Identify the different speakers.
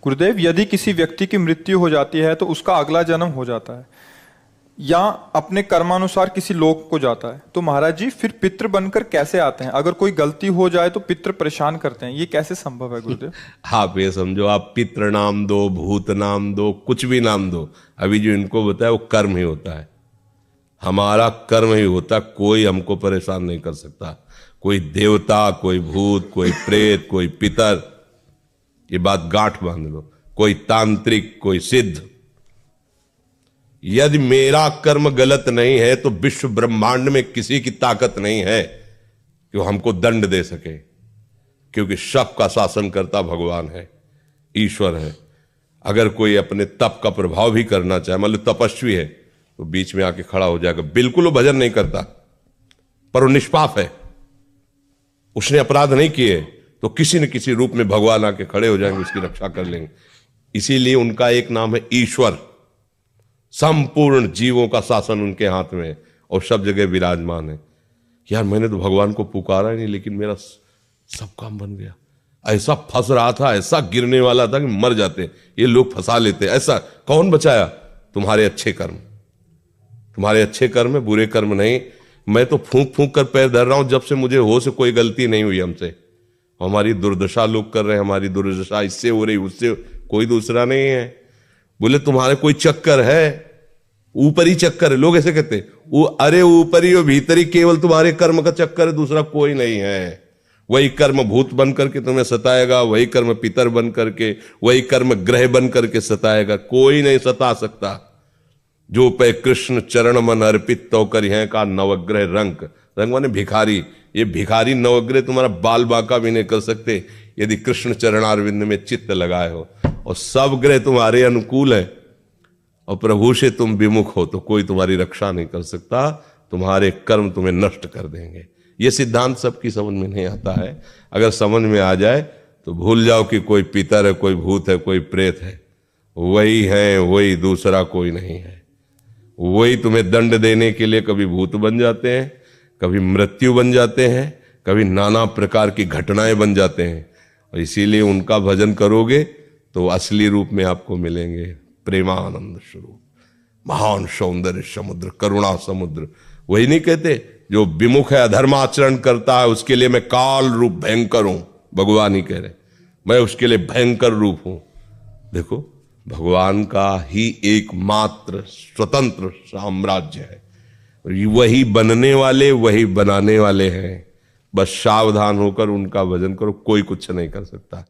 Speaker 1: गुरुदेव, यदि किसी व्यक्ति की मृत्यु हो जाती है तो उसका अगला जन्म हो जाता है या अपने कर्मानुसार किसी लोक को जाता है, तो महाराज जी फिर पितृ बनकर कैसे आते हैं? अगर कोई गलती हो जाए तो पितृ परेशान करते हैं, ये कैसे संभव है गुरुदेव?
Speaker 2: आप ये समझो, आप पितृ नाम दो, भूत नाम दो, कुछ भी नाम दो, अभी जो इनको बताया वो कर्म ही होता है। हमारा कर्म ही होता, कोई हमको परेशान नहीं कर सकता। कोई देवता, कोई भूत, कोई प्रेत, कोई पितर, ये बात गांठ बांध लो, कोई तांत्रिक, कोई सिद्ध। यदि मेरा कर्म गलत नहीं है तो विश्व ब्रह्मांड में किसी की ताकत नहीं है कि वो हमको दंड दे सके, क्योंकि सबका शासन करता भगवान है, ईश्वर है। अगर कोई अपने तप का प्रभाव भी करना चाहे, मान लो तपस्वी है, तो बीच में आके खड़ा हो जाएगा। बिल्कुल वो भजन नहीं करता, पर वो निष्पाप है, उसने अपराध नहीं किए, तो किसी न किसी रूप में भगवान आके खड़े हो जाएंगे, उसकी रक्षा कर लेंगे। इसीलिए उनका एक नाम है ईश्वर। संपूर्ण जीवों का शासन उनके हाथ में है और सब जगह विराजमान है। यार मैंने तो भगवान को पुकारा ही नहीं, लेकिन मेरा सब काम बन गया। ऐसा फंस रहा था, ऐसा गिरने वाला था कि मर जाते, ये लोग फंसा लेते। ऐसा कौन बचाया? तुम्हारे अच्छे कर्म, तुम्हारे अच्छे कर्म है, बुरे कर्म नहीं। मैं तो फूंक फूंक कर पैर धर रहा हूं, जब से मुझे होश, कोई गलती नहीं हुई हमसे। हमारी दुर्दशा लोग कर रहे हैं, हमारी दुर्दशा इससे हो रही, उससे, कोई दूसरा नहीं है। बोले तुम्हारे कोई चक्कर है? ऊपरी चक्कर है, लोग ऐसे कहते हैं। वो अरे ऊपरी और भीतरी, केवल तुम्हारे कर्म का चक्कर है, दूसरा कोई नहीं है। वही कर्म भूत बन करके तुम्हें सताएगा, वही कर्म पितर बन करके, वही कर्म ग्रह बन करके सताएगा, कोई नहीं सता सकता। जो पे कृष्ण चरण मन अर्पित तो कर है का नवग्रह रंग, रंग माने भिखारी। ये भिखारी नवग्रह तुम्हारा बाल बांका भी नहीं कर सकते यदि कृष्ण चरणारविंद में चित्त लगाए हो। और सब ग्रह तुम्हारे अनुकूल है और प्रभु से तुम विमुख हो तो कोई तुम्हारी रक्षा नहीं कर सकता। तुम्हारे कर्म तुम्हें नष्ट कर देंगे। ये सिद्धांत सबकी समझ में नहीं आता है। अगर समझ में आ जाए तो भूल जाओ कि कोई पितर है, कोई भूत है, कोई प्रेत है। वही है, वही, दूसरा कोई नहीं है। वही तुम्हें दंड देने के लिए कभी भूत बन जाते हैं, कभी मृत्यु बन जाते हैं, कभी नाना प्रकार की घटनाएं बन जाते हैं। और इसीलिए उनका भजन करोगे तो असली रूप में आपको मिलेंगे। प्रेमानंद स्वरूप, महान सौंदर्य समुद्र, करुणा समुद्र। वही नहीं कहते जो विमुख है, अधर्माचरण करता है, उसके लिए मैं काल रूप भयंकर हूं। भगवान ही कह रहे, मैं उसके लिए भयंकर रूप हूं। देखो, भगवान का ही एकमात्र स्वतंत्र साम्राज्य है। वही बनने वाले, वही बनाने वाले हैं। बस सावधान होकर उनका भजन करो, कोई कुछ नहीं कर सकता।